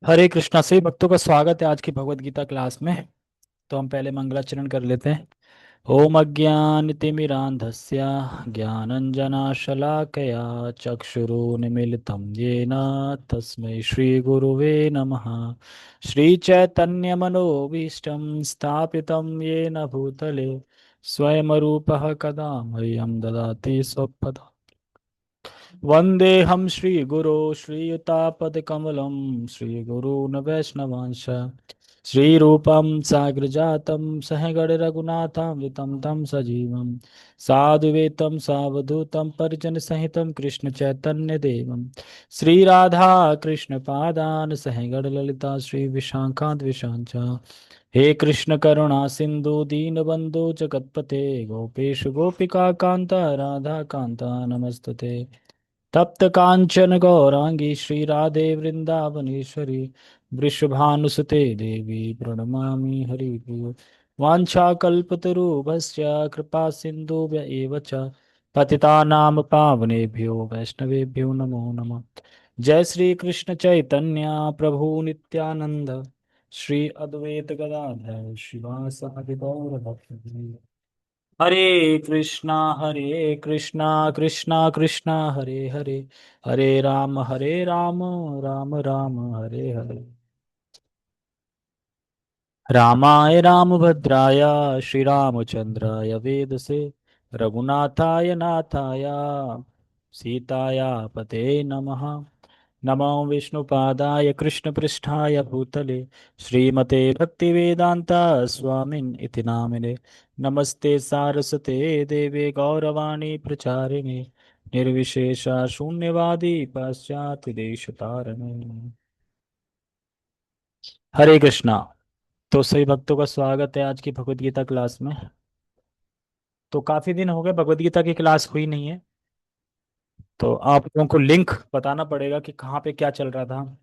हरे कृष्णा। सभी भक्तों का स्वागत है आज की भगवत गीता क्लास में। तो हम पहले मंगलाचरण कर लेते हैं। ओम अज्ञानतिमिरान्धस्य ज्ञानञ्जनशलाकया चक्षुरुन्मीलितं येन तस्मै श्रीगुरुवे नमः। श्रीचैतन्यमनोभीष्टं स्थापितं येन भूतले स्वयं रूपः कदा मह्यं ददाति स्वपदम्। वन्देऽहं श्रीगुरो श्रीयुतापदकमलं श्रीगुरून् वैष्णवांश श्रीरूपं साग्रजातं सहगणरघुनाथामृतं तं सजीवं साधुवेतं सावधूतं परिजनसहितं कृष्णचैतन्यदेवं श्रीराधा कृष्णपादान् सहगणललिता श्रीविशाखान्विशां च। हे कृष्ण करुणा सिंधु दीनबंधु जगतपते गोपेश गोपिका कांता राधा कांता नमस्तुते। तप्त कांचन गौरांगी श्री राधे वृंदावनेश्वरी वृषभानुसुते देवी प्रणमामि हरिप्रिय। वाञ्छाकल्पतरुभ्यश्च कृपा सिन्धुभ्य एव च पतितानां पावनेभ्यो वैष्णवेभ्यो नमो नमः। जय श्री कृष्ण चैतन्य प्रभु नित्यानंद श्री अद्वैत गदाधर शिवासादि गौर भक्तवृंद। हरे कृष्णा कृष्णा कृष्णा हरे हरे हरे राम राम राम हरे हरे। रामाय रामभद्राय श्रीरामचंद्राय वेदसे रघुनाथाय नाथाय सीताया पते नमः। नमो विष्णुपादाय कृष्णपृष्ठाय भूतले श्रीमते भक्तिवेदांता स्वामिन् इति नामिने। नमस्ते सारस्वते देवे गौरवाणी प्रचारिणे निर्विशेषा शून्यवादी पाश्चात्य देशतारिणे। हरे कृष्णा। तो सभी भक्तों का स्वागत है आज की भगवत गीता क्लास में। तो काफी दिन हो गए भगवत गीता की क्लास हुई नहीं है। तो आप लोगों को लिंक बताना पड़ेगा कि कहाँ पे क्या चल रहा था।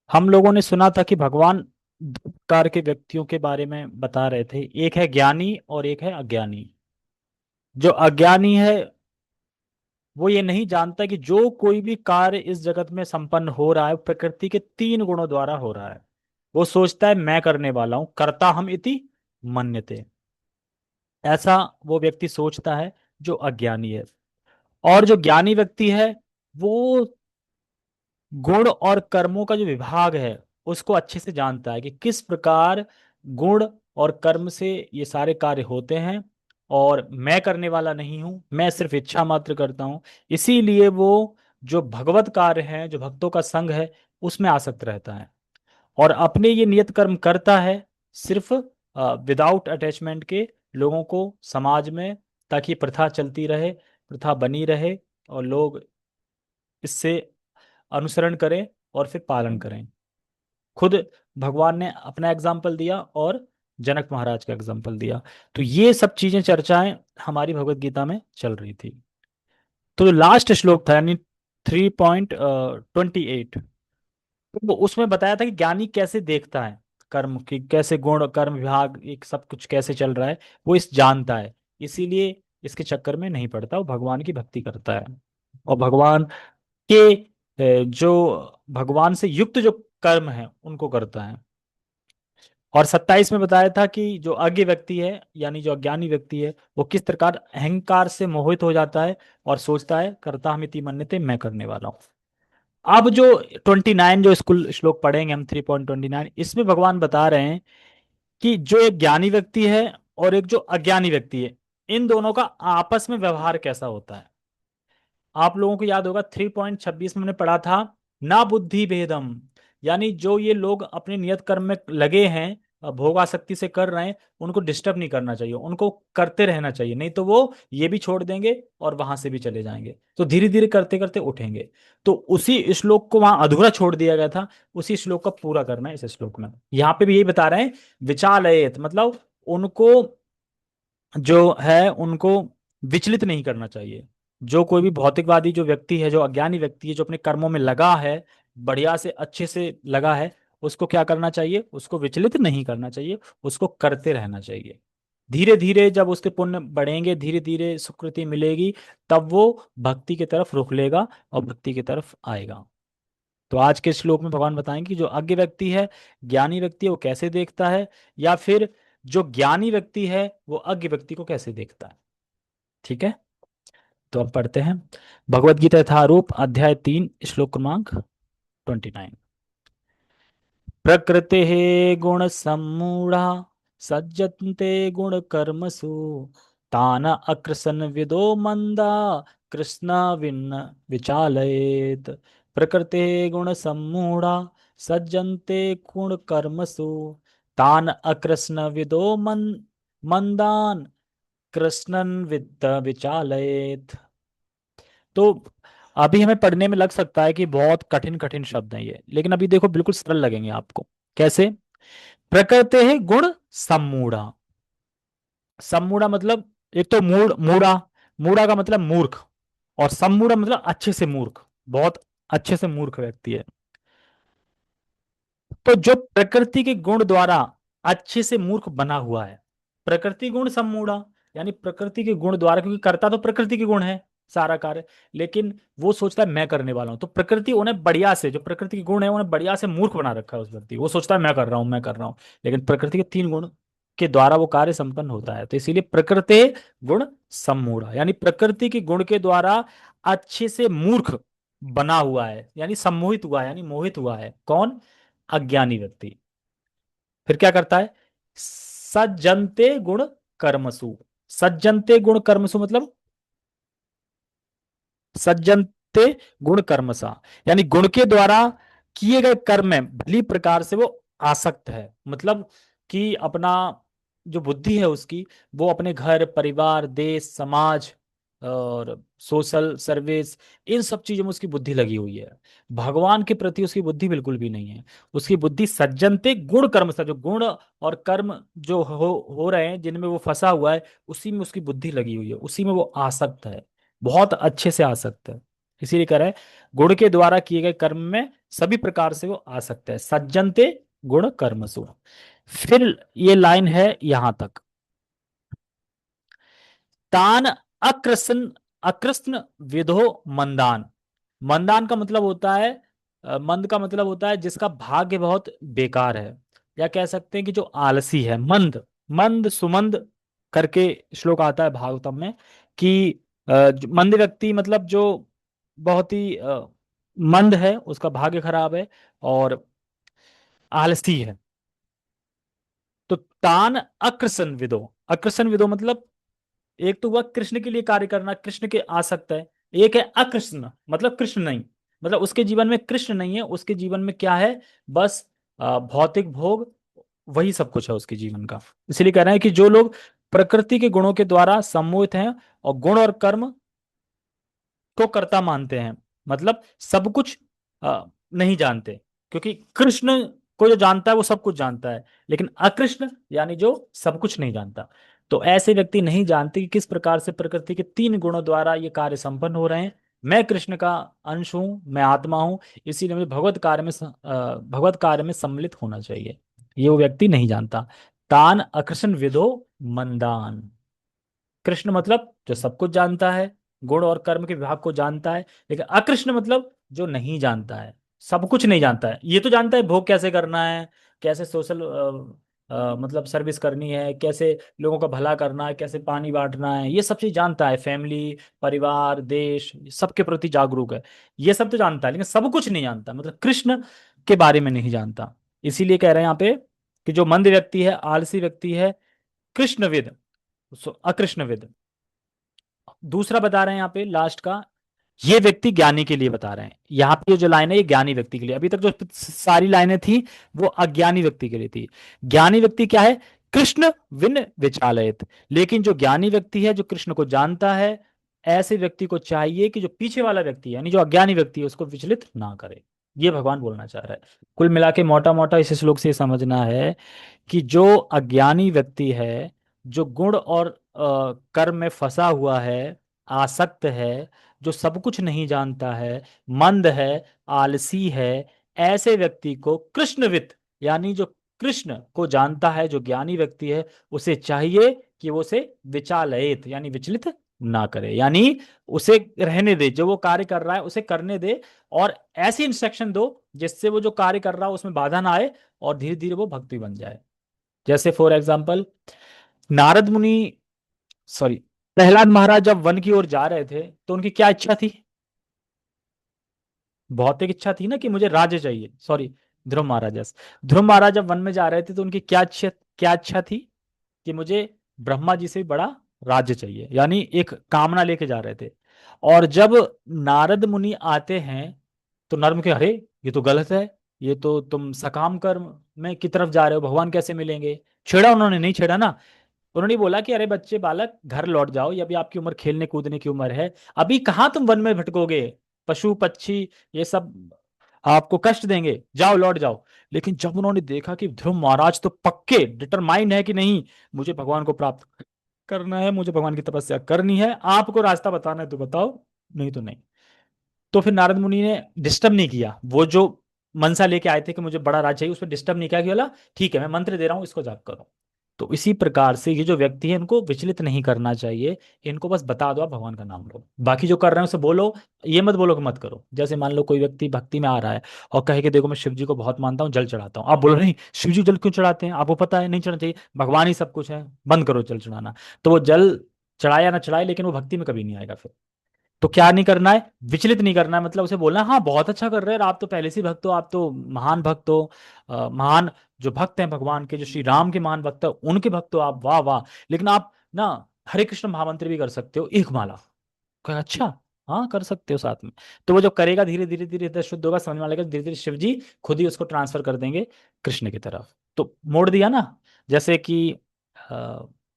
हम लोगों ने सुना था कि भगवान दो प्रकार के व्यक्तियों के बारे में बता रहे थे, एक है ज्ञानी और एक है अज्ञानी। जो अज्ञानी है वो ये नहीं जानता कि जो कोई भी कार्य इस जगत में संपन्न हो रहा है वो प्रकृति के तीन गुणों द्वारा हो रहा है। वो सोचता है मैं करने वाला हूं, कर्ता हम इति मन्यते। ऐसा वो व्यक्ति सोचता है जो अज्ञानी है। और जो ज्ञानी व्यक्ति है वो गुण और कर्मों का जो विभाग है उसको अच्छे से जानता है कि किस प्रकार गुण और कर्म से ये सारे कार्य होते हैं। और मैं करने वाला नहीं हूं, मैं सिर्फ इच्छा मात्र करता हूं। इसीलिए वो जो भगवत कार्य है, जो भक्तों का संग है, उसमें आसक्त रहता है और अपने ये नियत कर्म करता है सिर्फ विदाउट अटैचमेंट के लोगों को समाज में, ताकि प्रथा चलती रहे, प्रथा बनी रहे और लोग इससे अनुसरण करें और फिर पालन करें। खुद भगवान ने अपना एग्जाम्पल दिया और जनक महाराज का एग्जाम्पल दिया। तो ये सब चीजें चर्चाएं हमारी भगवत गीता में चल रही थी। तो जो लास्ट श्लोक था यानी 3.28, तो वो उसमें बताया था कि ज्ञानी कैसे देखता है कर्म की, कैसे गुण कर्म विभाग एक सब कुछ कैसे चल रहा है, वो इस जानता है। इसीलिए इसके चक्कर में नहीं पड़ता, वो भगवान की भक्ति करता है और भगवान के जो भगवान से युक्त जो कर्म है उनको करता है। और 27 में बताया था कि जो अज्ञ व्यक्ति है यानी जो अज्ञानी व्यक्ति है वो किस प्रकार अहंकार से मोहित हो जाता है और सोचता है कर्ता हमिति मन्यते, मैं करने वाला हूं। अब जो 29 जो स्कूल श्लोक पढ़ेंगे हम, 3.29, इसमें भगवान बता रहे हैं कि जो एक ज्ञानी व्यक्ति है और एक जो अज्ञानी व्यक्ति है, इन दोनों का आपस में व्यवहार कैसा होता है। आप लोगों को याद होगा 3.26 में हमने पढ़ा था ना बुद्धि भेदम, यानी जो ये लोग अपने नियत कर्म में लगे हैं, भोगासक्ति से कर रहे हैं, उनको डिस्टर्ब नहीं करना चाहिए, उनको करते रहना चाहिए, नहीं तो वो ये भी छोड़ देंगे और वहां से भी चले जाएंगे, तो धीरे धीरे करते करते उठेंगे। तो उसी श्लोक को वहां अधूरा छोड़ दिया गया था, उसी श्लोक का पूरा करना है इस श्लोक में। यहाँ पे भी यही बता रहे हैं, विचालयत मतलब उनको जो है उनको विचलित नहीं करना चाहिए। जो कोई भी भौतिकवादी जो व्यक्ति है, जो अज्ञानी व्यक्ति है, जो अपने कर्मों में लगा है, बढ़िया से अच्छे से लगा है, उसको क्या करना चाहिए, उसको विचलित नहीं करना चाहिए, उसको करते रहना चाहिए। धीरे धीरे जब उसके पुण्य बढ़ेंगे, धीरे धीरे सुकृति मिलेगी, तब वो भक्ति की तरफ रुख लेगा और भक्ति की तरफ आएगा। तो आज के श्लोक में भगवान बताएंगे कि जो अज्ञ व्यक्ति है, ज्ञानी व्यक्ति है, वो कैसे देखता है, या फिर जो ज्ञानी व्यक्ति है वो अज्ञ व्यक्ति को कैसे देखता है। ठीक है, तो अब पढ़ते हैं भगवत गीता यथारूप अध्याय 3 श्लोक क्रमांक 29। प्रकृते गुण सम्मूढ़ा सज्जन्ते गुण कर्मसु तान अकृसन विदो मंदा कृष्ण विन्न विचालयेत। प्रकृते गुण सम्मूढ़ा सज्जन्ते गुण कर्मसु तान अकृष्ण विदो मंदान कृष्णन विद्त विचालयेत। तो अभी हमें पढ़ने में लग सकता है कि बहुत कठिन कठिन शब्द हैं ये, लेकिन अभी देखो बिल्कुल सरल लगेंगे आपको। कैसे? प्रकृति है गुण सम्मूढ़ा। सम्मूढ़ा मतलब, एक तो मूढ़ा, मूढ़ा का मतलब मूर्ख, और सम्मूढ़ा मतलब अच्छे से मूर्ख, बहुत अच्छे से मूर्ख व्यक्ति है। तो जो प्रकृति के गुण द्वारा अच्छे से मूर्ख बना हुआ है, प्रकृति गुण सम्मूढ़ा, यानी प्रकृति के गुण द्वारा, क्योंकि करता तो प्रकृति के गुण है सारा कार्य, लेकिन वो सोचता है मैं करने वाला हूं, तो प्रकृति उन्हें बढ़िया से, जो प्रकृति के गुण है उन्हें बढ़िया से मूर्ख बना रखा है उस व्यक्ति, वो सोचता है मैं कर रहा हूं, मैं कर रहा हूं, लेकिन प्रकृति के 3 गुण के द्वारा वो कार्य संपन्न होता है। तो इसीलिए प्रकृति गुण सम्मूढ़, यानी प्रकृति के गुण के द्वारा अच्छे से मूर्ख बना हुआ है, यानी सम्मोहित हुआ है, यानी मोहित हुआ है। कौन? अज्ञानी व्यक्ति। फिर क्या करता है? सज्जनते गुण कर्मसु। सज्जनते गुण कर्मसु मतलब सज्जनते गुण कर्मसा, यानी गुण के द्वारा किए गए कर्म में भली प्रकार से वो आसक्त है। मतलब कि अपना जो बुद्धि है उसकी, वो अपने घर परिवार देश समाज और सोशल सर्विस, इन सब चीजों में उसकी बुद्धि लगी हुई है। भगवान के प्रति उसकी बुद्धि बिल्कुल भी नहीं है। उसकी बुद्धि सज्जनते गुण कर्म सा, जो गुण और कर्म जो हो रहे हैं जिनमें वो फंसा हुआ है, उसी में उसकी बुद्धि लगी हुई है, उसी में वो आसक्त है, बहुत अच्छे से आसक्त है। इसीलिए कह रहे हैं गुण के द्वारा किए गए कर्म में सभी प्रकार से वो आसक्त है। सज्जनते गुण कर्मसु। फिर ये लाइन है यहां तक, तान अकृष्ण अकृष्ण विधो मंदान। मंदान का मतलब होता है, मंद का मतलब होता है जिसका भाग्य बहुत बेकार है, या कह सकते हैं कि जो आलसी है। मंद, मंद सुमंद करके श्लोक आता है भागवतम में कि मंद व्यक्ति मतलब जो बहुत ही मंद है, उसका भाग्य खराब है और आलसी है। तो तान अकृष्ण विदो, अकृष्ण विदो मतलब एक तो हुआ कृष्ण के लिए कार्य करना, कृष्ण के आसक्त है। एक है अकृष्ण मतलब कृष्ण नहीं, मतलब उसके जीवन में कृष्ण नहीं है, उसके जीवन में क्या है? बस भौतिक भोग, वही सब कुछ है उसके जीवन का। इसलिए कह रहे हैं कि जो लोग प्रकृति के गुणों के द्वारा सम्मोहित हैं और गुण और कर्म को कर्ता मानते हैं, मतलब सब कुछ नहीं जानते, क्योंकि कृष्ण को जो जानता है वो सब कुछ जानता है, लेकिन अकृष्ण यानी जो सब कुछ नहीं जानता। तो ऐसे व्यक्ति नहीं जानते कि किस प्रकार से प्रकृति के 3 गुणों द्वारा ये कार्य संपन्न हो रहे हैं। मैं कृष्ण का अंश हूं, मैं आत्मा हूं, इसीलिए मुझे भगवत कार्य में सम्मिलित होना चाहिए। ये वो व्यक्ति नहीं जानता। तान अकृष्ण विदो मंदान। कृष्ण मतलब जो सब कुछ जानता है, गुण और कर्म के विभाग को जानता है, लेकिन अकृष्ण मतलब जो नहीं जानता है, सब कुछ नहीं जानता है। ये तो जानता है भोग कैसे करना है, कैसे सोशल मतलब सर्विस करनी है, कैसे लोगों का भला करना है, कैसे पानी बांटना है, ये सब चीज जानता है। फैमिली परिवार देश सबके प्रति जागरूक है, ये सब तो जानता है, लेकिन सब कुछ नहीं जानता, मतलब कृष्ण के बारे में नहीं जानता। इसीलिए कह रहे हैं यहाँ पे कि जो मंद व्यक्ति है, आलसी व्यक्ति है, कृष्णविद, अकृष्णविद। दूसरा बता रहे हैं यहाँ पे लास्ट का, ये व्यक्ति ज्ञानी के लिए बता रहे हैं। यहाँ पे ये जो लाइन है ये ज्ञानी व्यक्ति के लिए, अभी तक जो सारी लाइनें थी वो अज्ञानी व्यक्ति के लिए थी। ज्ञानी व्यक्ति क्या है? कृष्ण विन विचालयत। लेकिन जो ज्ञानी व्यक्ति है, जो कृष्ण को जानता है, ऐसे व्यक्ति को चाहिए कि जो पीछे वाला व्यक्ति है, यानी जो अज्ञानी व्यक्ति है, उसको विचलित ना करे। ये भगवान बोलना चाह रहा है। कुल मिला के मोटा मोटा इस श्लोक से ये समझना है कि जो अज्ञानी व्यक्ति है, जो गुण और कर्म में फंसा हुआ है, आसक्त है, जो सब कुछ नहीं जानता है, मंद है, आलसी है, ऐसे व्यक्ति को कृष्णवित, यानी जो कृष्ण को जानता है, जो ज्ञानी व्यक्ति है, उसे चाहिए कि वो उसे विचालयित यानी विचलित ना करे, यानी उसे रहने दे, जो वो कार्य कर रहा है उसे करने दे, और ऐसी इंस्ट्रक्शन दो जिससे वो जो कार्य कर रहा है उसमें बाधा ना आए, और धीरे धीरे वो भक्ति बन जाए। जैसे फॉर एग्जाम्पल, नारद मुनि, सॉरी, प्रहलाद महाराज जब वन की ओर जा रहे थे तो उनकी क्या इच्छा थी? भौतिक इच्छा थी ना कि मुझे राज्य चाहिए, सॉरी, ध्रुव महाराज, yes। ध्रुव महाराज जब वन में जा रहे थे तो उनकी क्या इच्छा थी? कि मुझे ब्रह्मा जी से भी बड़ा राज्य चाहिए, यानी एक कामना लेके जा रहे थे। और जब नारद मुनि आते हैं तो नर्म के, अरे ये तो गलत है, ये तो तुम सकाम कर्म में की तरफ जा रहे हो, भगवान कैसे मिलेंगे? छेड़ा उन्होंने? नहीं छेड़ा ना। उन्होंने बोला कि अरे बच्चे बालक, घर लौट जाओ, ये अभी आपकी उम्र खेलने कूदने की उम्र है, अभी कहाँ तुम वन में भटकोगे, पशु पक्षी ये सब आपको कष्ट देंगे, जाओ लौट जाओ। लेकिन जब उन्होंने देखा कि ध्रुव महाराज तो पक्के डिटरमाइंड है कि नहीं, मुझे भगवान को प्राप्त करना है, मुझे भगवान की तपस्या करनी है, आपको रास्ता बताना है तो बताओ, नहीं तो नहीं। तो फिर नारद मुनि ने डिस्टर्ब नहीं किया, वो जो मनसा लेके आए थे कि मुझे बड़ा राज चाहिए, उस पर डिस्टर्ब नहीं किया, कि बोला ठीक है मैं मंत्र दे रहा हूँ, इसको जाप करो। तो इसी प्रकार से ये जो व्यक्ति है इनको विचलित नहीं करना चाहिए, इनको बस बता दो आप भगवान का नाम लो, बाकी जो कर रहे हैं उसे बोलो, ये मत बोलो कि मत करो। जैसे मान लो कोई व्यक्ति भक्ति में आ रहा है और कहे कि देखो मैं शिव जी को बहुत मानता हूँ, जल चढ़ाता हूँ, आप बोलो नहीं शिव जी जल क्यों चढ़ाते हैं, आपको पता है नहीं चढ़ना चाहिए, भगवान ही सब कुछ है, बंद करो जल चढ़ाना। तो वो जल चढ़ाया ना चढ़ाए, लेकिन वो भक्ति में कभी नहीं आएगा फिर। तो क्या नहीं करना है? विचलित नहीं करना है, मतलब उसे बोलना है, हाँ बहुत अच्छा कर रहे हैं, आप तो पहले से ही भक्त हो, आप तो महान भक्त हो, महान जो भक्त हैं भगवान के, जो श्री राम के महान भक्त है उनके भक्त हो आप, वाह वाह। लेकिन आप ना हरे कृष्ण महामंत्र भी कर सकते हो, एक माला। कहा, अच्छा, हाँ कर सकते हो साथ में। तो वो जो करेगा धीरे धीरे धीरे धीरे शुद्ध होगा, समझ में आएगा, धीरे धीरे शिव जी खुद ही उसको ट्रांसफर कर देंगे कृष्ण की तरफ। तो मोड़ दिया ना। जैसे कि अ,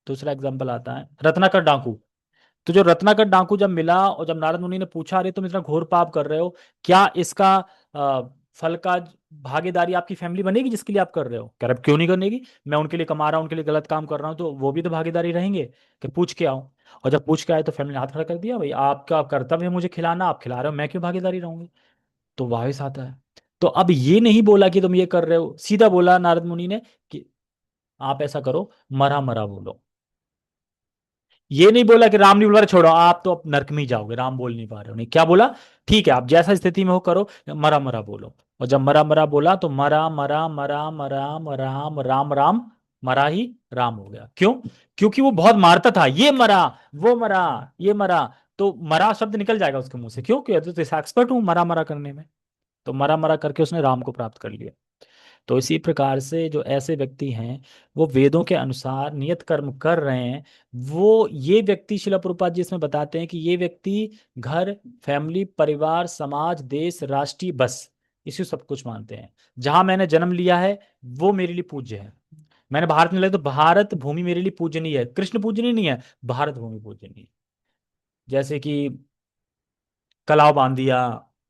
दूसरा एग्जाम्पल आता है, रत्नाकर डाकू। तो जो रत्नाकर डाकू जब मिला और जब नारद मुनि ने पूछा, अरे तुम इतना घोर पाप कर रहे हो, क्या इसका फल का भागीदारी आपकी फैमिली बनेगी जिसके लिए आप कर रहे हो? कह रहे क्यों नहीं बनेगी, मैं उनके लिए कमा रहा हूँ, उनके लिए गलत काम कर रहा हूँ, तो वो भी तो भागीदारी रहेंगे, कि पूछ के आओ। और जब पूछ के आए तो फैमिली ने हाथ खड़ा कर दिया, भाई आपका कर्तव्य है मुझे खिलाना, आप खिला रहे हो, मैं क्यों भागीदारी रहूंगी? तो वाहिस आता है। तो अब ये नहीं बोला कि तुम ये कर रहे हो, सीधा बोला नारद मुनि ने कि आप ऐसा करो, मरा मरा बोलो। ये नहीं बोला कि राम नहीं बोल रहा, छोड़ो आप तो अब नरक में ही जाओगे, राम बोल नहीं पा रहे हो, नहीं, क्या बोला, ठीक है आप जैसा स्थिति में हो करो, मरा मरा बोलो। और जब मरा मरा बोला तो मरा मरा मरा मरा राम राम राम, मरा ही राम हो गया। क्यों? क्योंकि वो बहुत मारता था, ये मरा, वो मरा, ये मरा, तो मरा शब्द निकल जाएगा उसके मुंह से, क्यों? क्यों तो एक्सपर्ट हूं मरा मरा करने में। तो मरा मरा करके उसने राम को प्राप्त कर लिया। तो इसी प्रकार से जो ऐसे व्यक्ति हैं, वो वेदों के अनुसार नियत कर्म कर रहे हैं, वो ये व्यक्ति, शिला प्रभुपाद जी इसमें बताते हैं कि ये व्यक्ति घर, फैमिली, परिवार, समाज, देश, राष्ट्रीय, बस इसी सब कुछ मानते हैं। जहां मैंने जन्म लिया है वो मेरे लिए पूज्य है। मैंने भारत में लिया तो भारत भूमि मेरे लिए पूजनीय है, कृष्ण पूजनीय नहीं है, भारत भूमि पूजनीय है। जैसे कि कलाव बांध दिया,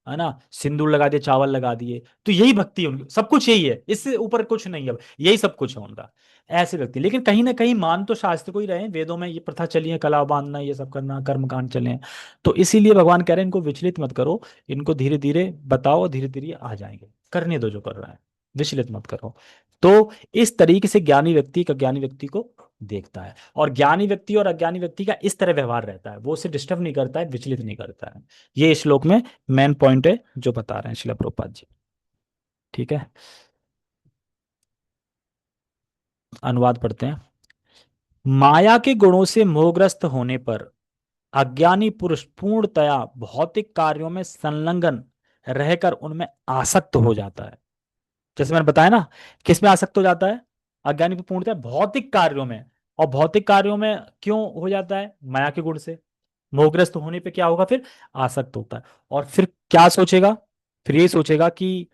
है ना, सिंदूर लगा दिया, चावल लगा दिए, तो यही भक्ति है उनकी, सब कुछ यही है, इससे ऊपर कुछ नहीं है, अब यही सब कुछ है उनका। ऐसे व्यक्ति, लेकिन कहीं ना कहीं मान तो शास्त्र को ही रहे हैं, वेदों में ये प्रथा चली है, कलाव बांधना, ये सब करना, कर्मकांड चले हैं। तो इसीलिए भगवान कह रहे हैं इनको विचलित मत करो, इनको धीरे धीरे बताओ, धीरे धीरे आ जाएंगे, करने दो जो कर रहा है, विचलित मत करो। तो इस तरीके से ज्ञानी व्यक्ति का ज्ञानी व्यक्ति को देखता है, और ज्ञानी व्यक्ति और अज्ञानी व्यक्ति का इस तरह व्यवहार रहता है, वो उसे डिस्टर्ब नहीं करता है, विचलित नहीं करता है। ये इस श्लोक में मेन पॉइंट है जो बता रहे हैं शिला प्रभुपाद जी। ठीक है, अनुवाद पढ़ते हैं। माया के गुणों से मोहग्रस्त होने पर अज्ञानी पुरुष पूर्णतया भौतिक कार्यों में संलग्न रहकर उनमें आसक्त हो जाता है। जैसे मैंने बताया ना, किस में आसक्त हो जाता है? अज्ञानी पूर्णतया भौतिक कार्यों में। और भौतिक कार्यों में क्यों हो जाता है? माया के गुण से। मोहग्रस्त होने पे क्या होगा फिर? आसक्त होता है। और फिर क्या सोचेगा? फिर ये सोचेगा कि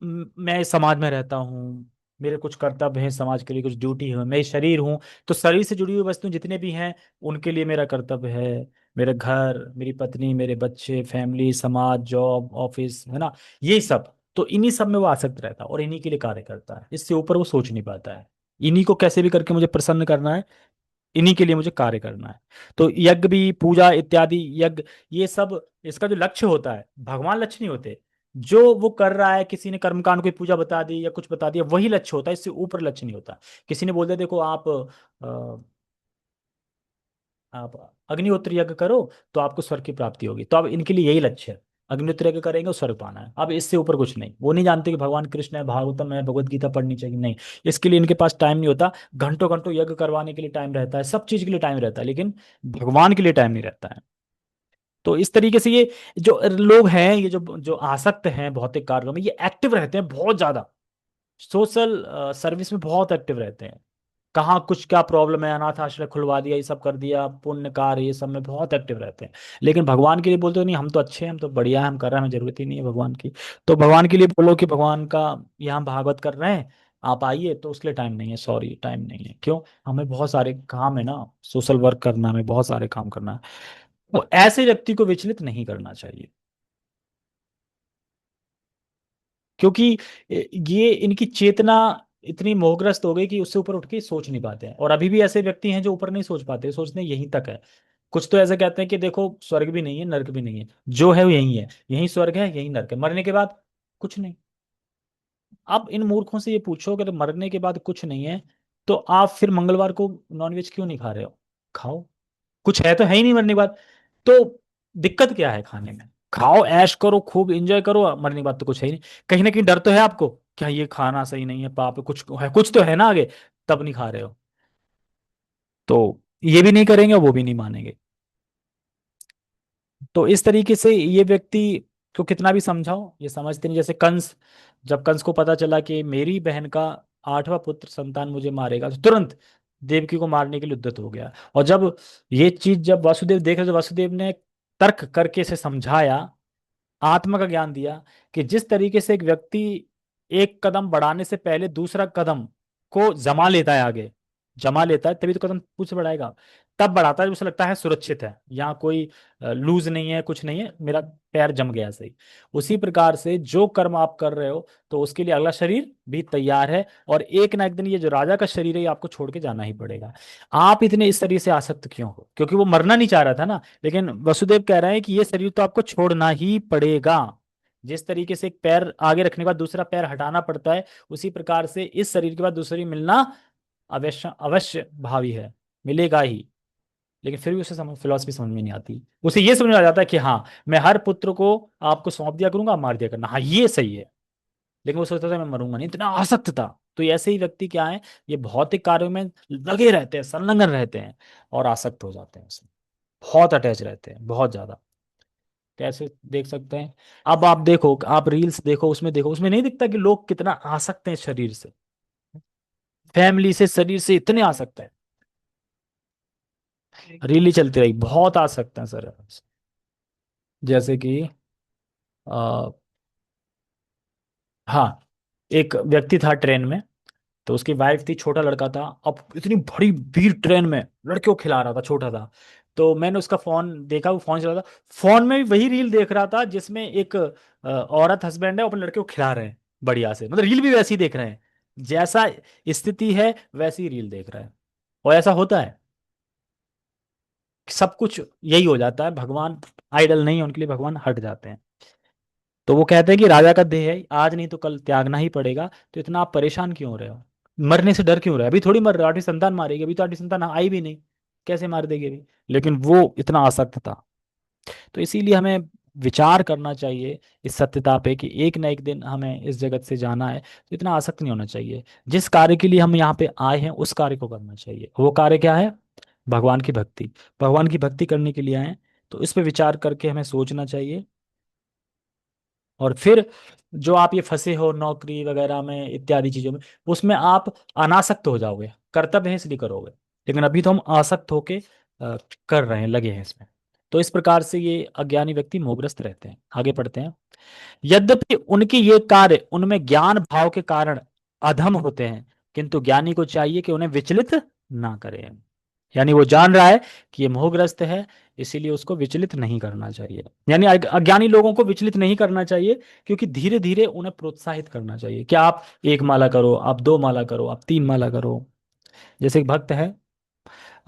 मैं इस समाज में रहता हूँ, मेरे कुछ कर्तव्य हैं, समाज के लिए कुछ ड्यूटी है, मैं शरीर हूँ, तो शरीर से जुड़ी हुई वस्तु जितने भी हैं उनके लिए मेरा कर्तव्य है, मेरे घर, मेरी पत्नी, मेरे बच्चे, फैमिली, समाज, जॉब, ऑफिस, है ना, ये सब। तो इन्हीं सब में वो आसक्त रहता है और इन्हीं के लिए कार्य करता है, इससे ऊपर वो सोच नहीं पाता है। इन्हीं को कैसे भी करके मुझे प्रसन्न करना है, इन्हीं के लिए मुझे कार्य करना है। तो यज्ञ भी, पूजा इत्यादि, यज्ञ, ये सब इसका जो लक्ष्य होता है, भगवान लक्ष्य नहीं होते। जो वो कर रहा है, किसी ने कर्मकांड कोई पूजा बता दी या कुछ बता दिया, वही लक्ष्य होता है, इससे ऊपर लक्ष्य नहीं होता। किसी ने बोल दिया देखो आप आप अग्निहोत्र यज्ञ करो तो आपको स्वर्ग की प्राप्ति होगी। तो अब इनके लिए यही लक्ष्य है, अग्निहोत्र यज्ञ करेंगे और स्वर्ग पाना है। अब इससे ऊपर कुछ नहीं। वो नहीं जानते कि भगवान कृष्ण है, भागवतम है, भगवत गीता पढ़नी चाहिए, नहीं। इसके लिए इनके पास टाइम नहीं होता। घंटों घंटों यज्ञ करवाने के लिए टाइम रहता है, सब चीज के लिए टाइम रहता है, लेकिन भगवान के लिए टाइम नहीं रहता है। तो इस तरीके से ये जो लोग हैं, ये जो जो आसक्त हैं भौतिक कार्यों में, ये एक्टिव रहते हैं बहुत ज्यादा। सोशल सर्विस में बहुत एक्टिव रहते हैं। कहाँ कुछ क्या प्रॉब्लम है, अनाथ आश्रय खुलवा दिया, ये सब कर दिया, पुण्य कार्य, ये सब में बहुत एक्टिव रहते हैं। लेकिन भगवान के लिए बोलते हो नहीं, हम तो अच्छे हैं, हम तो बढ़िया हैं, हम कर रहे हैं, हमें जरूरत ही नहीं है भगवान की। तो भगवान के लिए बोलो कि भगवान का यहाँ भागवत कर रहे हैं, आप आइए, तो उसके लिए टाइम नहीं है, सॉरी टाइम नहीं है। क्यों? हमें बहुत सारे काम है ना, सोशल वर्क करना, हमें बहुत सारे काम करना है। तो ऐसे व्यक्ति को विचलित नहीं करना चाहिए, क्योंकि ये इनकी चेतना इतनी मोहग्रस्त हो गई कि उससे ऊपर उठ के सोच नहीं पाते हैं। और अभी भी ऐसे व्यक्ति हैं जो ऊपर नहीं सोच पाते, सोचते हैं यहीं तक है। कुछ तो ऐसे कहते हैं कि देखो, स्वर्ग भी नहीं है, नरक भी नहीं है, जो है वो यही है, यही स्वर्ग है, यही नरक है, मरने के बाद कुछ नहीं। आप इन मूर्खों से ये पूछो कि तो मरने के बाद कुछ नहीं है, तो आप फिर मंगलवार को नॉनवेज क्यों नहीं खा रहे हो? खाओ, कुछ है तो है ही नहीं मरने के बाद। तो दिक्कत क्या है खाने में? खाओ, ऐश करो, खूब एंजॉय करो, मरने के बाद तो कुछ है ही नहीं। कहीं ना कहीं डर तो है आपको, क्या ये खाना सही नहीं है, पाप है, कुछ तो है ना आगे, तब नहीं खा रहे हो। तो ये भी नहीं करेंगे, वो भी नहीं मानेंगे। तो इस तरीके से ये व्यक्ति को कितना भी समझाओ, ये समझते नहीं। जैसे कंस, जब कंस को पता चला कि मेरी बहन का 8वां पुत्र संतान मुझे मारेगा, तो तुरंत देवकी को मारने के लिए उद्यत हो गया। और जब ये चीज जब वासुदेव देख रहे, तो वासुदेव ने तर्क करके इसे समझाया, आत्मा का ज्ञान दिया कि जिस तरीके से एक व्यक्ति एक कदम बढ़ाने से पहले दूसरा कदम को जमा लेता है आगे, जमा लेता है, तभी तो कदम पूछ बढ़ाएगा। तब बढ़ाता है जब उसे लगता है सुरक्षित है, यहाँ कोई लूज नहीं है, कुछ नहीं है, मेरा पैर जम गया सही। उसी प्रकार से जो कर्म आप कर रहे हो, तो उसके लिए अगला शरीर भी तैयार है। और एक ना एक दिन ये जो राजा का शरीर है, ये आपको छोड़ के जाना ही पड़ेगा। आप इतने इस शरीर से आसक्त क्यों हो? क्योंकि वो मरना नहीं चाह रहा था ना। लेकिन वसुदेव कह रहे हैं कि ये शरीर तो आपको छोड़ना ही पड़ेगा। जिस तरीके से एक पैर आगे रखने के बाद दूसरा पैर हटाना पड़ता है, उसी प्रकार से इस शरीर के बाद दूसरी मिलना अवश्य अवश्य भावी है, मिलेगा ही। लेकिन फिर भी उसे फिलॉसफी समझ में नहीं आती। उसे ये समझ में आ जाता है कि हाँ, मैं हर पुत्र को आपको सौंप दिया करूंगा, आप मार दिया करना, हाँ ये सही है। लेकिन वो सोचता था मैं मरूंगा नहीं, इतना आसक्त था। तो ऐसे ही व्यक्ति क्या है, ये भौतिक कार्यों में लगे रहते हैं, संलग्न रहते हैं, और आसक्त हो जाते हैं उसमें, बहुत अटैच रहते हैं, बहुत ज्यादा। कैसे देख सकते हैं? अब आप देखो, आप रील्स देखो, उसमें देखो, उसमें नहीं दिखता कि लोग कितना आसक्त हैं शरीर से, फैमिली से, शरीर से इतने आसक्त हैं। रील ही चलती रही, बहुत आसक्त हैं सर। जैसे कि आ, हाँ, एक व्यक्ति था ट्रेन में, तो उसकी वाइफ थी, छोटा लड़का था। अब इतनी बड़ी भीड़ ट्रेन में, लड़के को खिला रहा था, छोटा था। तो मैंने उसका फोन देखा, वो फोन चला था। फोन में भी वही रील देख रहा था जिसमें एक औरत हस्बैंड है, वो अपने लड़के को खिला रहे हैं बढ़िया से, मतलब रील भी वैसी ही देख रहे हैं, जैसा स्थिति है वैसी रील देख रहा है। और ऐसा होता है, सब कुछ यही हो जाता है। भगवान आइडल नहीं है उनके लिए, भगवान हट जाते हैं। तो वो कहते हैं कि राजा का देह है, आज नहीं तो कल त्यागना ही पड़ेगा। तो इतना आप परेशान क्यों हो रहे हो? मरने से डर क्यों रहे हो? अभी थोड़ी मर रहे हो, आठी संतान मारेगी, अभी तो आठी संतान आई भी नहीं, कैसे मार देगी अभी? लेकिन वो इतना आसक्त था। तो इसीलिए हमें विचार करना चाहिए इस सत्यता पे कि एक ना एक दिन हमें इस जगत से जाना है। तो इतना आसक्त नहीं होना चाहिए। जिस कार्य के लिए हम यहाँ पे आए हैं, उस कार्य को करना चाहिए। वो कार्य क्या है? भगवान की भक्ति। भगवान की भक्ति करने के लिए आए हैं, तो इस पे विचार करके हमें सोचना चाहिए। और फिर जो आप ये फंसे हो नौकरी वगैरह में, इत्यादि चीजों में, उसमें आप अनासक्त हो जाओगे, कर्तव्य है इसलिए करोगे। लेकिन अभी तो हम आसक्त होके कर रहे हैं, लगे हैं इसमें। तो इस प्रकार से ये अज्ञानी व्यक्ति मोहग्रस्त रहते हैं। आगे पढ़ते हैं। यद्यपि उनके ये कार्य उनमें ज्ञान भाव के कारण अधम होते हैं, किंतु ज्ञानी को चाहिए कि उन्हें विचलित ना करें। यानी वो जान रहा है कि ये मोहग्रस्त है, इसीलिए उसको विचलित नहीं करना चाहिए। यानी अज्ञानी लोगों को विचलित नहीं करना चाहिए, क्योंकि धीरे धीरे उन्हें प्रोत्साहित करना चाहिए कि आप एक माला करो, आप दो माला करो, आप तीन माला करो। जैसे एक भक्त है,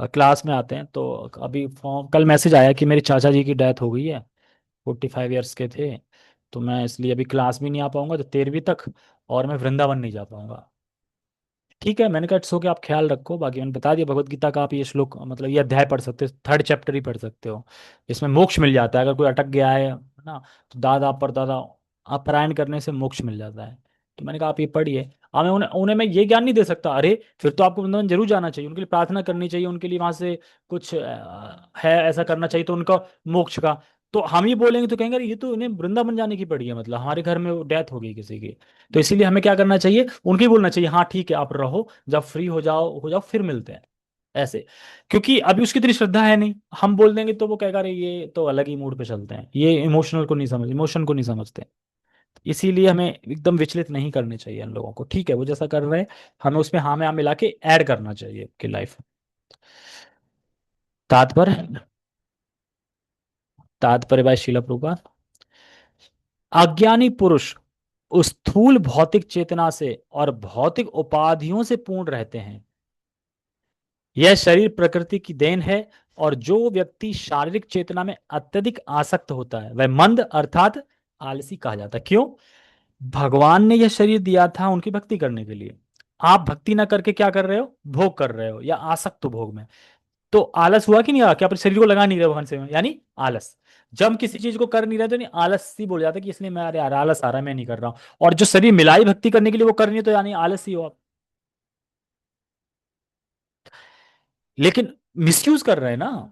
क्लास में आते हैं, तो अभी फॉर्म कल मैसेज आया कि मेरे चाचा जी की डेथ हो गई है, 45 ईयर्स के थे। तो मैं इसलिए अभी क्लास भी नहीं आ पाऊंगा तो 13वीं तक, और मैं वृंदावन नहीं जा पाऊंगा। ठीक है, मैंने कहा सो के आप ख्याल रखो, बाकी मैंने बता दिया भगवत गीता का आप ये श्लोक मतलब ये अध्याय पढ़ सकते हो, थर्ड चैप्टर ही पढ़ सकते हो। इसमें मोक्ष मिल जाता है, अगर कोई अटक गया है ना, तो दादा परदादा अपरायण करने से मोक्ष मिल जाता है। तो मैंने कहा आप ये पढ़िए। हाँ, मैं उन्हें उन्हें मैं ये ज्ञान नहीं दे सकता, अरे फिर तो आपको वृंदावन जरूर जाना चाहिए, उनके लिए प्रार्थना करनी चाहिए, उनके लिए वहां से कुछ है ऐसा करना चाहिए तो उनका मोक्ष का। तो हम ही बोलेंगे तो कहेंगे अरे ये तो इन्हें वृंदावन जाने की पड़ी है, मतलब हमारे घर में डेथ हो गई किसी की। तो इसीलिए हमें क्या करना चाहिए, उनके ही बोलना चाहिए हाँ ठीक है आप रहो, जब फ्री हो जाओ फिर मिलते हैं, ऐसे। क्योंकि अभी उसकी इतनी श्रद्धा है नहीं, हम बोल देंगे तो वो कहेगा अरे ये तो अलग ही मूड पे चलते हैं, ये इमोशन को नहीं समझते। इसीलिए हमें एकदम विचलित नहीं करने चाहिए इन लोगों को, ठीक है वो जैसा कर रहे हैं, हमें उसमें हाँ में हाँ मिला के ऐड करना चाहिए कि लाइफ। तात्पर्य, तात्पर्य बाय शिला प्रभुपाद। अज्ञानी पुरुष उस स्थूल भौतिक चेतना से और भौतिक उपाधियों से पूर्ण रहते हैं। यह शरीर प्रकृति की देन है, और जो व्यक्ति शारीरिक चेतना में अत्यधिक आसक्त होता है वह मंद अर्थात आलसी कहा जाता है। क्यों? भगवान ने यह शरीर दिया था उनकी भक्ति करने के लिए। आप भक्ति ना करके क्या कर रहे हो, भोग कर रहे हो या आसक्त हो भोग में। तो आलस हुआ कि नहीं हुआ, कि अपने शरीर को लगा नहीं रहे भगवान से, यानी आलस। जब हम किसी चीज को कर नहीं रहे तो नहीं आलस ही बोल जाता है कि इसलिए मैं, अरे यार आलस आ रहा है मैं नहीं कर रहा हूं। और जो शरीर मिलाई भक्ति करने के लिए वो कर रही है तो यानी आलस ही हो आप। लेकिन मिसयूज कर रहे हैं ना।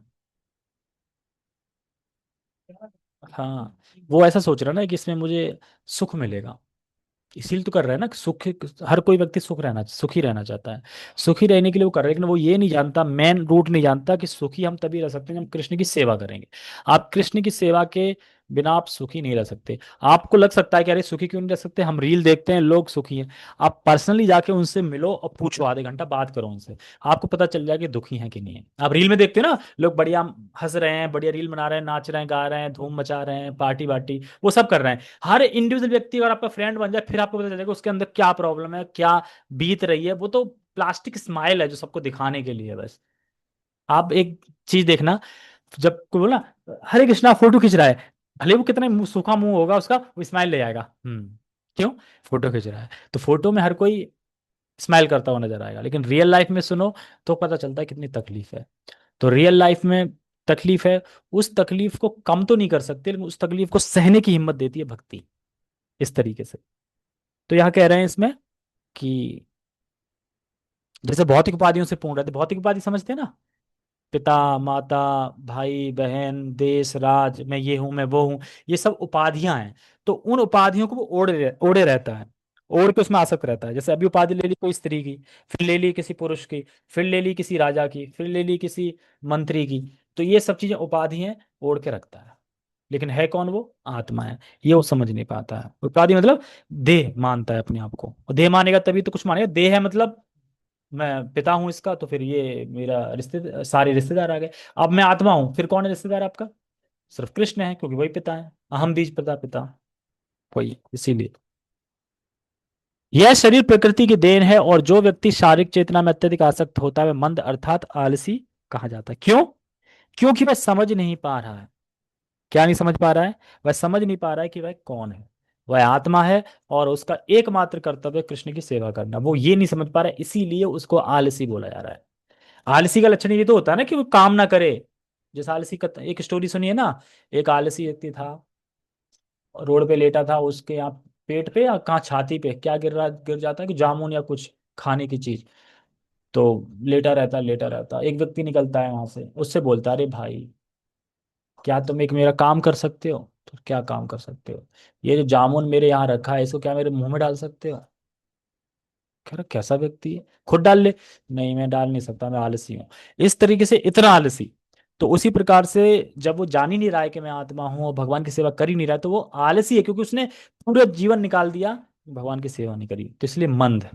हाँ, वो ऐसा सोच रहा है ना कि इसमें मुझे सुख मिलेगा, इसीलिए तो कर रहा है ना कि सुख, हर कोई व्यक्ति सुखी रहना चाहता है। सुखी रहने के लिए वो कर रहा है, लेकिन वो ये नहीं जानता, मेन रूट नहीं जानता कि सुखी हम तभी रह सकते हैं जब हम कृष्ण की सेवा करेंगे। आप कृष्ण की सेवा के बिना आप सुखी नहीं रह सकते। आपको लग सकता है कि अरे सुखी क्यों नहीं रह सकते, हम रील देखते हैं लोग सुखी हैं। आप पर्सनली जाके उनसे मिलो और पूछो, आधे घंटा बात करो उनसे, आपको पता चल जाएगा कि दुखी हैं कि नहीं है। आप रील में देखते हो ना, लोग बढ़िया हंस रहे हैं, बढ़िया रील बना रहे हैं, नाच रहे हैं, गा रहे हैं, धूम मचा रहे हैं, पार्टी वार्टी वो सब कर रहे हैं। हर इंडिविजुअल व्यक्ति अगर आपका फ्रेंड बन जाए फिर आपको पता चलेगा उसके अंदर क्या प्रॉब्लम है, क्या बीत रही है। वो तो प्लास्टिक स्माइल है जो सबको दिखाने के लिए है बस। आप एक चीज देखना, जब कोई बोला हरे कृष्णा फोटो खींच रहा है, भले वो कितना सूखा मुंह होगा उसका, वो स्माइल ले आएगा। क्यों? फोटो खींच रहा है। तो फोटो में हर कोई स्माइल करता हुआ नजर आएगा, लेकिन रियल लाइफ में सुनो तो पता चलता है कितनी तकलीफ है। तो रियल लाइफ में तकलीफ है, उस तकलीफ को कम तो नहीं कर सकते, लेकिन उस तकलीफ को सहने की हिम्मत देती है भक्ति, इस तरीके से। तो यहाँ कह रहे हैं इसमें कि जैसे भौतिक उपाधियों से पूर्ण रहते, भौतिक उपाधि समझते हैं ना, पिता माता, भाई बहन, देश राज, मैं ये हूं मैं वो हूं, ये सब उपाधियां हैं। तो उन उपाधियों को वो ओढ़े रहता है, ओढ़ के उसमें आसक्त रहता है। जैसे अभी उपाधि ले ली कोई स्त्री की, फिर ले ली किसी पुरुष की, फिर ले ली किसी राजा की, फिर ले ली किसी मंत्री की। तो ये सब चीजें उपाधि हैं, ओढ़ के रखता है। लेकिन है कौन? वो आत्मा है। ये वो समझ नहीं पाता है। उपाधि मतलब देह मानता है अपने आप को, और देह मानेगा तभी तो कुछ मानेगा। देह है मतलब मैं पिता हूं इसका, तो फिर ये मेरा रिश्ते सारे रिश्तेदार आ गए। अब मैं आत्मा हूं, फिर कौन है रिश्तेदार आपका? सिर्फ कृष्ण है, क्योंकि वही पिता है, अहम बीज पिता पिता वही, इसीलिए। यह शरीर प्रकृति की देन है, और जो व्यक्ति शारीरिक चेतना में अत्यधिक आसक्त होता है वह मंद अर्थात आलसी कहा जाता है। क्यों? क्योंकि वह समझ नहीं पा रहा है। क्या नहीं समझ पा रहा है? वह समझ नहीं पा रहा है कि वह कौन है। वह आत्मा है, और उसका एकमात्र कर्तव्य कृष्ण की सेवा करना, वो ये नहीं समझ पा रहा है, इसीलिए उसको आलसी बोला जा रहा है। आलसी का लक्षण ये तो होता है ना कि वो काम ना करे। जैसे आलसी का एक स्टोरी सुनिए ना, एक आलसी व्यक्ति था, रोड पे लेटा था, उसके यहाँ पेट पे या कहाँ छाती पे क्या गिर जाता है कि जामुन या कुछ खाने की चीज। तो लेटा रहता, एक व्यक्ति निकलता है वहां से, उससे बोलता है अरे भाई क्या तुम एक मेरा काम कर सकते हो? तो क्या काम कर सकते हो? ये जो जामुन मेरे यहाँ रखा है इसको क्या मेरे मुंह में डाल सकते हो? कह रहा कैसा व्यक्ति है, खुद डाल ले। नहीं मैं डाल नहीं सकता, मैं आलसी हूँ। इस तरीके से इतना आलसी। तो उसी प्रकार से जब वो जान ही नहीं रहा है कि मैं आत्मा हूँ और भगवान की सेवा कर ही नहीं रहा है, तो वो आलसी है, क्योंकि उसने पूरा जीवन निकाल दिया, भगवान की सेवा नहीं करी, तो इसलिए मंद।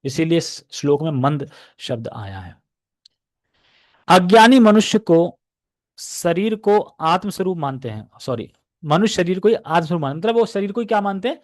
इसीलिए इस श्लोक में मंद शब्द आया है। अज्ञानी मनुष्य को शरीर को आत्मस्वरूप मानते हैं, सॉरी, मनुष्य शरीर को ही आत्मस्वरूप मानते मतलब वो शरीर को ही क्या मानते हैं?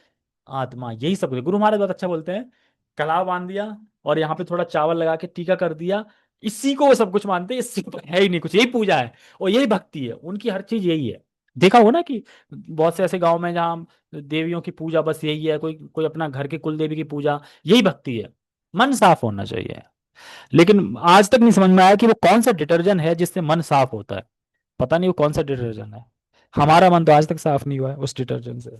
आत्मा। यही सब गुरु महाराज बहुत अच्छा बोलते हैं, कलाव बांध दिया और यहाँ पे थोड़ा चावल लगा के टीका कर दिया, इसी को वो सब कुछ मानते हैं, इससे तो है ही नहीं कुछ, यही पूजा है और यही भक्ति है उनकी, हर चीज यही है। देखा हो ना कि बहुत से ऐसे गांव में जहाँ देवियों की पूजा बस यही है, कोई कोई अपना घर के कुल देवी की पूजा, यही भक्ति है। मन साफ होना चाहिए। लेकिन आज तक नहीं समझ में आया कि वो कौन सा डिटर्जेंट है जिससे मन साफ होता है। पता नहीं वो कौन सा डिटर्जेंट है। हमारा मन तो आज तक साफ नहीं हुआ है उस डिटर्जेंट से।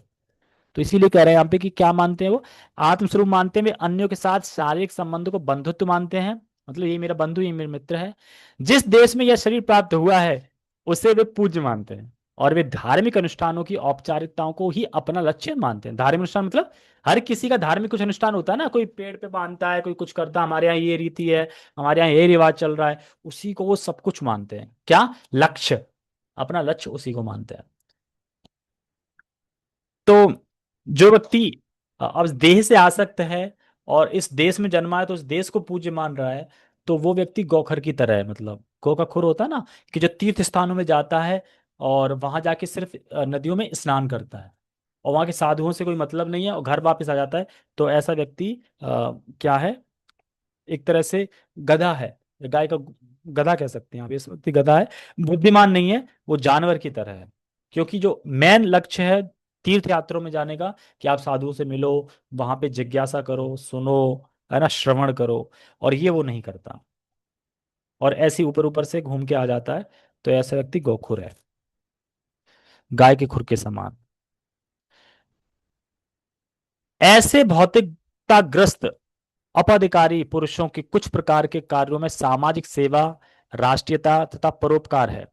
तो इसीलिए कह रहे हैं यहाँ पे कि क्या मानते हैं वो, आत्मस्वरूप मानते हैं वे, अन्यों के साथ शारीरिक संबंध को बंधुत्व मानते हैं, मतलब ये मेरा बंधु, ये मेरा मित्र है। जिस देश में यह शरीर प्राप्त हुआ है उसे वे पूज्य मानते हैं। और वे धार्मिक अनुष्ठानों की औपचारिकताओं को ही अपना लक्ष्य मानते हैं। धार्मिक अनुष्ठान मतलब हर किसी का धार्मिक कुछ अनुष्ठान होता है ना, कोई पेड़ पे बांधता है, कोई कुछ करता है, हमारे यहाँ ये रीति है, हमारे यहाँ ये रिवाज चल रहा है, उसी को वो सब कुछ मानते हैं। क्या लक्ष्य, अपना लक्ष्य उसी को मानते हैं। तो जो व्यक्ति अब देह से आसक्त है और इस देश में जन्मा है तो उस देश को पूज्य मान रहा है, तो वो व्यक्ति गौखर की तरह है। मतलब गौ का खुर होता है ना, कि जो तीर्थ स्थानों में जाता है और वहां जाके सिर्फ नदियों में स्नान करता है और वहां के साधुओं से कोई मतलब नहीं है और घर वापस आ जाता है। तो ऐसा व्यक्ति क्या है, एक तरह से गधा है, गाय का गधा कह सकते हैं आप, इस व्यक्ति गधा है, बुद्धिमान नहीं है, वो जानवर की तरह है। क्योंकि जो मेन लक्ष्य है तीर्थ यात्रों में जाने का, कि आप साधुओं से मिलो, वहां पे जिज्ञासा करो, सुनो, है ना, श्रवण करो, और ये वो नहीं करता और ऐसे ऊपर ऊपर से घूम के आ जाता है। तो ऐसा व्यक्ति गोखुर है, गाय के खुर के समान। ऐसे भौतिकताग्रस्त अपधिकारी पुरुषों के कुछ प्रकार के कार्यों में सामाजिक सेवा, राष्ट्रीयता तथा परोपकार है।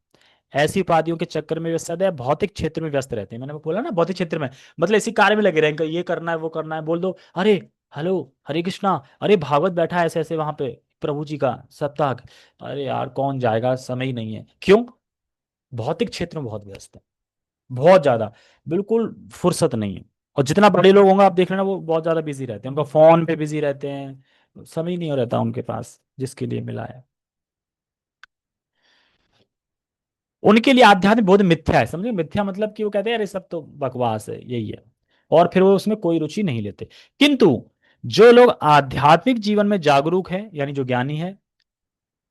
ऐसी उपाधियों के चक्कर में वे सदैव भौतिक क्षेत्र में व्यस्त रहते हैं। मैंने बोला ना भौतिक क्षेत्र में, मतलब इसी कार्य में लगे रहेंगे, ये करना है वो करना है, बोल दो अरे हेलो हरे कृष्णा, अरे भागवत बैठा है ऐसे ऐसे वहां पे, प्रभु जी का सप्ताह, अरे यार कौन जाएगा, समय ही नहीं है। क्यों? भौतिक क्षेत्र में बहुत व्यस्त है, बहुत ज्यादा, बिल्कुल फुर्सत नहीं है। और जितना बड़े लोग होंगे आप देख लेना, वो बहुत ज्यादा बिजी रहते हैं, उनका फोन पे बिजी रहते हैं, समय ही नहीं हो रहता उनके पास जिसके लिए मिला है। उनके लिए आध्यात्मिक बोध मिथ्या है, समझे, मिथ्या मतलब कि वो कहते हैं यार ये सब तो बकवास है, यही है, और फिर वो उसमें कोई रुचि नहीं लेते। किंतु जो लोग आध्यात्मिक जीवन में जागरूक हैं, यानी जो ज्ञानी है,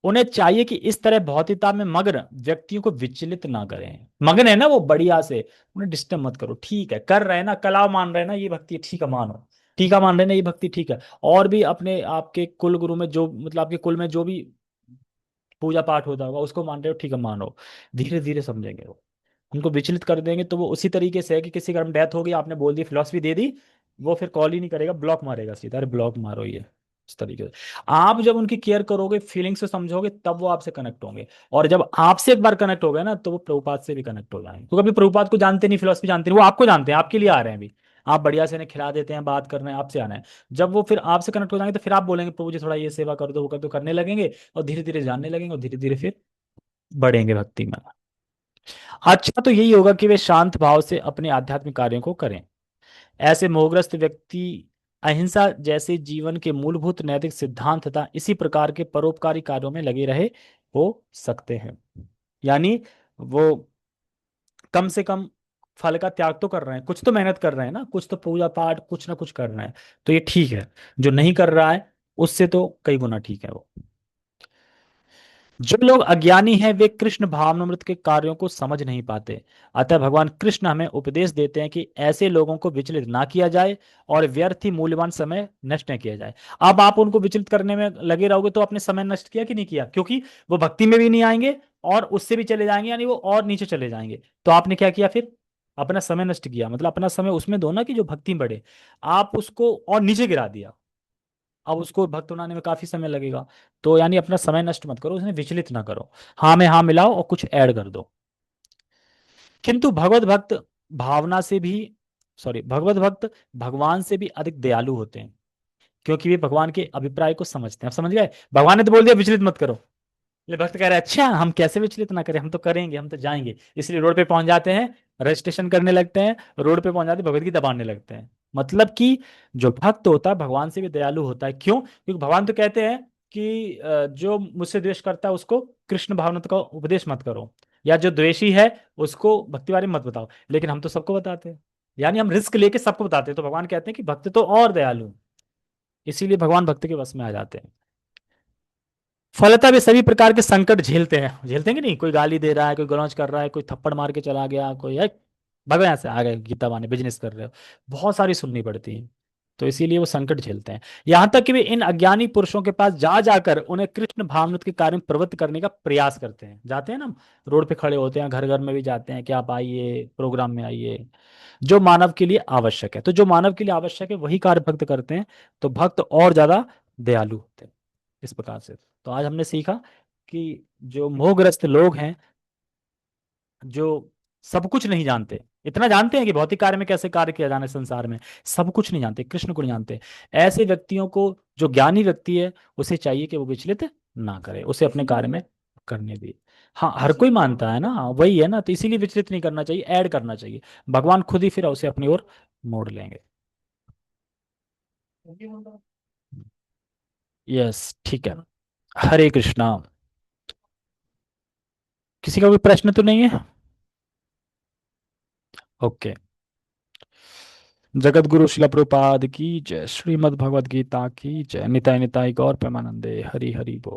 उन्हें चाहिए कि इस तरह भौतिकता में मग्न व्यक्तियों को विचलित ना करें। मग्न है ना वो बढ़िया से, उन्हें डिस्टर्ब मत करो, ठीक है कर रहे हैं ना, कला मान रहे हैं ना, ये भक्ति है, ठीक है मानो, ठीक है मान रहे हैं ना, ये भक्ति ठीक है। और भी अपने आपके कुल गुरु में जो, मतलब आपके कुल में जो भी पूजा पाठ होता होगा उसको मान रहे हो, ठीक है मानो, धीरे धीरे समझेंगे वो। उनको विचलित कर देंगे तो वो उसी तरीके से है कि किसी का डेथ हो गई, आपने बोल दी, फिलॉसफी दे दी, वो फिर कॉल ही नहीं करेगा, ब्लॉक मारेगा सीधा, अरे ब्लॉक मारो ये, इस तरीके से। आप जब उनकी केयर करोगे, फीलिंग से समझोगे, तब वो आपसे कनेक्ट होंगे। और जब आपसे एक बार कनेक्ट हो गए ना, तो वो प्रभुपाद से भी कनेक्ट हो जाएंगे, क्योंकि अभी प्रभुपाद को जानते नहीं, फिलॉसफी जानते नहीं, वो आपको जानते हैं, आपके लिए आ रहे हैं अभी। आप बढ़िया से इन्हें खिला देते हैं, बात कर रहे हैं, आपसे आना है। जब वो फिर आपसे कनेक्ट हो जाएंगे तो फिर आप बोलेंगे प्रभु जी थोड़ा ये सेवा कर दो, वो कर दो, करने लगेंगे, और धीरे धीरे जानने लगेंगे, और धीरे धीरे फिर बढ़ेंगे भक्ति में। अच्छा, तो यही होगा कि वे शांत भाव से अपने आध्यात्मिक कार्यों को करें। ऐसे मोहग्रस्त व्यक्ति अहिंसा जैसे जीवन के मूलभूत नैतिक सिद्धांत तथा इसी प्रकार के परोपकारी कार्यों में लगे रहे हो सकते हैं। यानी वो कम से कम फल का त्याग तो कर रहे हैं, कुछ तो मेहनत कर रहे हैं ना, कुछ तो पूजा पाठ कुछ ना कुछ कर रहे हैं, तो ये ठीक है। जो नहीं कर रहा है उससे तो कई गुना ठीक है वो। जो लोग अज्ञानी हैं वे कृष्ण भावनामृत के कार्यों को समझ नहीं पाते। अतः भगवान कृष्ण हमें उपदेश देते हैं कि ऐसे लोगों को विचलित ना किया जाए और व्यर्थ ही मूल्यवान समय नष्ट न किया जाए। अब आप उनको विचलित करने में लगे रहोगे तो आपने समय नष्ट किया कि नहीं किया, क्योंकि वो भक्ति में भी नहीं आएंगे और उससे भी चले जाएंगे, यानी वो और नीचे चले जाएंगे। तो आपने क्या किया फिर? अपना समय नष्ट किया, मतलब अपना समय उसमें दो ना कि जो भक्ति में बढ़े, आप उसको और नीचे गिरा दिया। अब उसको भक्त बनाने में काफी समय लगेगा। तो यानी अपना समय नष्ट मत करो, उसमें विचलित ना करो, हाँ में हाँ मिलाओ और कुछ ऐड कर दो। किंतु भगवत भक्त भावना से भी, सॉरी, भगवत भक्त भगवान से भी अधिक दयालु होते हैं, क्योंकि वे भगवान के अभिप्राय को समझते हैं। आप समझ गए, भगवान ने तो बोल दिया विचलित मत करो, ये भक्त कह रहे हैं अच्छा हम कैसे विचलित ना करें, हम तो करेंगे, हम तो जाएंगे, इसलिए रोड पे पहुंच जाते हैं, रजिस्ट्रेशन करने लगते हैं, रोड पे पहुंच जाते हैं, भगवत गीता बांधने लगते हैं। मतलब कि जो भक्त होता है भगवान से भी दयालु होता है। क्यों? क्योंकि भगवान तो कहते हैं कि जो मुझसे द्वेष करता है उसको कृष्ण भावनात्मक का उपदेश मत करो, या जो द्वेषी है उसको भक्ति बारे में मत बताओ, लेकिन हम तो सबको बताते हैं, यानी हम रिस्क लेके सबको बताते हैं। तो भगवान कहते हैं कि भक्त तो और दयालु हैं। इसीलिए भगवान भक्त के वश में आ जाते हैं। फलतः वे सभी प्रकार के संकट झेलते हैं, झेलते हैं कि नहीं, कोई गाली दे रहा है, कोई गलौज कर रहा है, कोई थप्पड़ मार के चला गया, कोई है भगवान से आ गए गीता माने बिजनेस कर रहे हो, बहुत सारी सुननी पड़ती है। तो इसीलिए वो संकट झेलते हैं। यहां तक कि वे इन अज्ञानी पुरुषों के पास जा जाकर उन्हें कृष्ण भावनामृत के कार्य में प्रवृत्त करने का प्रयास करते हैं। जाते हैं ना, हम रोड पे खड़े होते हैं, घर घर में भी जाते हैं कि आप आइए, प्रोग्राम में आइए, जो मानव के लिए आवश्यक है। तो जो मानव के लिए आवश्यक है वही कार्य भक्त करते हैं, तो भक्त और ज्यादा दयालु होते हैं इस प्रकार से। तो आज हमने सीखा कि जो मोहग्रस्त लोग हैं, जो सब कुछ नहीं जानते, इतना जानते हैं कि भौतिक कार्य में कैसे कार्य किया जाना है संसार में, सब कुछ नहीं जानते, कृष्ण को नहीं जानते, ऐसे व्यक्तियों को, जो ज्ञानी व्यक्ति है, उसे चाहिए कि वो विचलित ना करे, उसे अपने कार्य में करने दिए। हाँ, हर कोई मानता है ना, वही है ना, तो इसीलिए विचलित नहीं करना चाहिए, ऐड करना चाहिए। भगवान खुद ही फिर उसे अपनी ओर मोड़ लेंगे। यस, ठीक है। हरे कृष्णा। किसी का कोई प्रश्न तो नहीं है? ओके। जगत गुरु शिला प्रभुपाद की जय, श्रीमद् भगवद गीता की जय, निताय निताय गौर प्रेमानंदे, हरि हरि बोल।